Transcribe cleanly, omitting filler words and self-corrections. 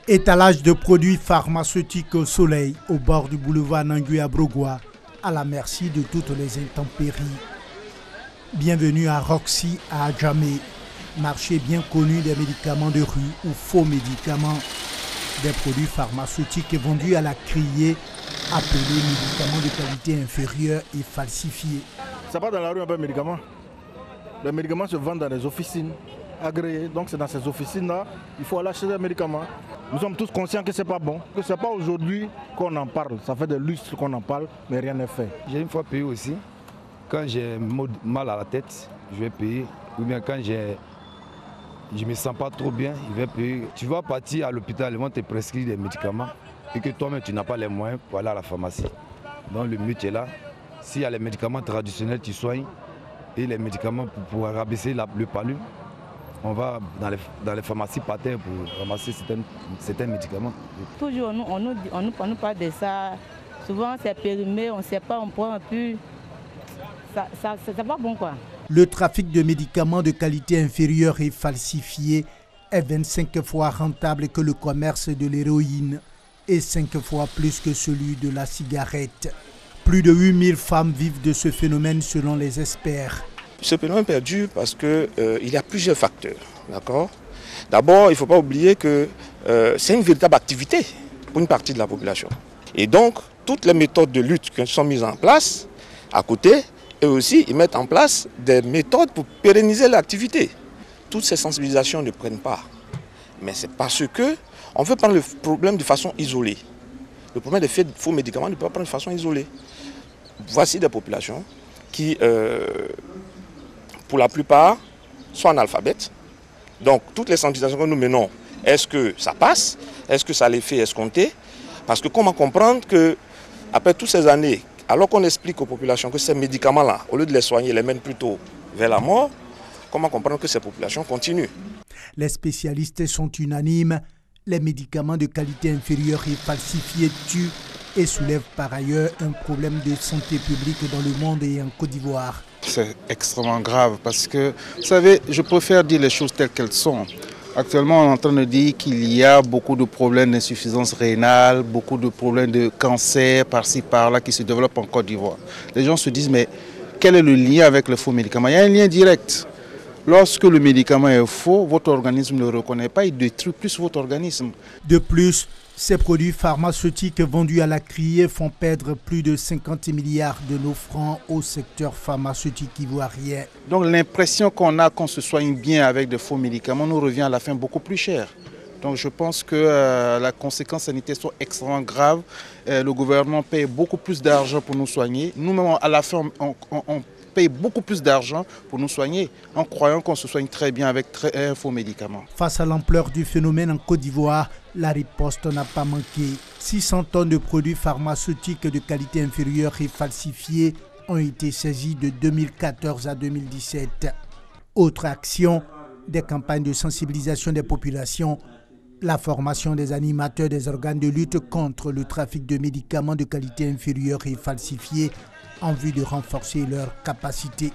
Étalage de produits pharmaceutiques au soleil, au bord du boulevard Nangui à Brogoua, à la merci de toutes les intempéries. Bienvenue à Roxy, à Adjamé, marché bien connu des médicaments de rue ou faux médicaments. Des produits pharmaceutiques vendus à la criée, appelés médicaments de qualité inférieure et falsifiés. Ça va dans la rue un peu médicaments. Les médicaments se vendent dans des officines agréées. Donc c'est dans ces officines-là, il faut aller acheter des médicaments. Nous sommes tous conscients que ce n'est pas bon, que ce n'est pas aujourd'hui qu'on en parle. Ça fait des lustres qu'on en parle, mais rien n'est fait. J'ai une fois payé aussi. Quand j'ai mal à la tête, je vais payer. Ou bien quand je ne me sens pas trop bien, je vais payer. Tu vas partir à l'hôpital, ils vont te prescrire des médicaments et que toi-même tu n'as pas les moyens pour aller à la pharmacie. Donc le but est là. S'il y a les médicaments traditionnels, tu soignes. Et les médicaments pour rabaisser le palud, on va dans les pharmacies patères pour ramasser certains médicaments. Toujours on nous parle de ça. Souvent c'est périmé, on ne sait pas, on prend un peu. C'est pas bon quoi. Le trafic de médicaments de qualité inférieure et falsifiés est 25 fois rentable que le commerce de l'héroïne et 5 fois plus que celui de la cigarette. Plus de 8000 femmes vivent de ce phénomène selon les experts. Ce phénomène perdure parce qu'il y a plusieurs facteurs. D'abord, il ne faut pas oublier que c'est une véritable activité pour une partie de la population. Et donc, toutes les méthodes de lutte qui sont mises en place à côté, et aussi ils mettent en place des méthodes pour pérenniser l'activité. Toutes ces sensibilisations ne prennent pas. Mais c'est parce qu'on veut prendre le problème de façon isolée. Le problème des faux médicaments ne peut pas prendre de façon isolée. Voici des populations qui, pour la plupart, sont analphabètes. Donc, toutes les sensibilisations que nous menons, est-ce que ça passe? Est-ce que ça les fait escompter? Parce que comment comprendre qu'après toutes ces années, alors qu'on explique aux populations que ces médicaments-là, au lieu de les soigner, les mènent plutôt vers la mort, comment comprendre que ces populations continuent? Les spécialistes sont unanimes. Les médicaments de qualité inférieure et falsifiés tuent et soulèvent par ailleurs un problème de santé publique dans le monde et en Côte d'Ivoire. C'est extrêmement grave parce que, vous savez, je préfère dire les choses telles qu'elles sont. Actuellement, on est en train de dire qu'il y a beaucoup de problèmes d'insuffisance rénale, beaucoup de problèmes de cancer par-ci, par-là qui se développent en Côte d'Ivoire. Les gens se disent, mais quel est le lien avec le faux médicament? Il y a un lien direct. Lorsque le médicament est faux, votre organisme ne le reconnaît pas, il détruit plus votre organisme. De plus, ces produits pharmaceutiques vendus à la criée font perdre plus de 50 milliards de nos francs au secteur pharmaceutique ivoirien. Donc l'impression qu'on a qu'on se soigne bien avec de faux médicaments nous revient à la fin beaucoup plus cher. Donc je pense que les conséquences sanitaires sont extrêmement graves. Le gouvernement paye beaucoup plus d'argent pour nous soigner. Nous-mêmes, à la fin, on paye beaucoup plus d'argent pour nous soigner en croyant qu'on se soigne très bien avec un faux médicament. Face à l'ampleur du phénomène en Côte d'Ivoire, la riposte n'a pas manqué. 600 tonnes de produits pharmaceutiques de qualité inférieure et falsifiés ont été saisis de 2014 à 2017. Autre action, des campagnes de sensibilisation des populations, la formation des animateurs des organes de lutte contre le trafic de médicaments de qualité inférieure et falsifiés en vue de renforcer leurs capacités.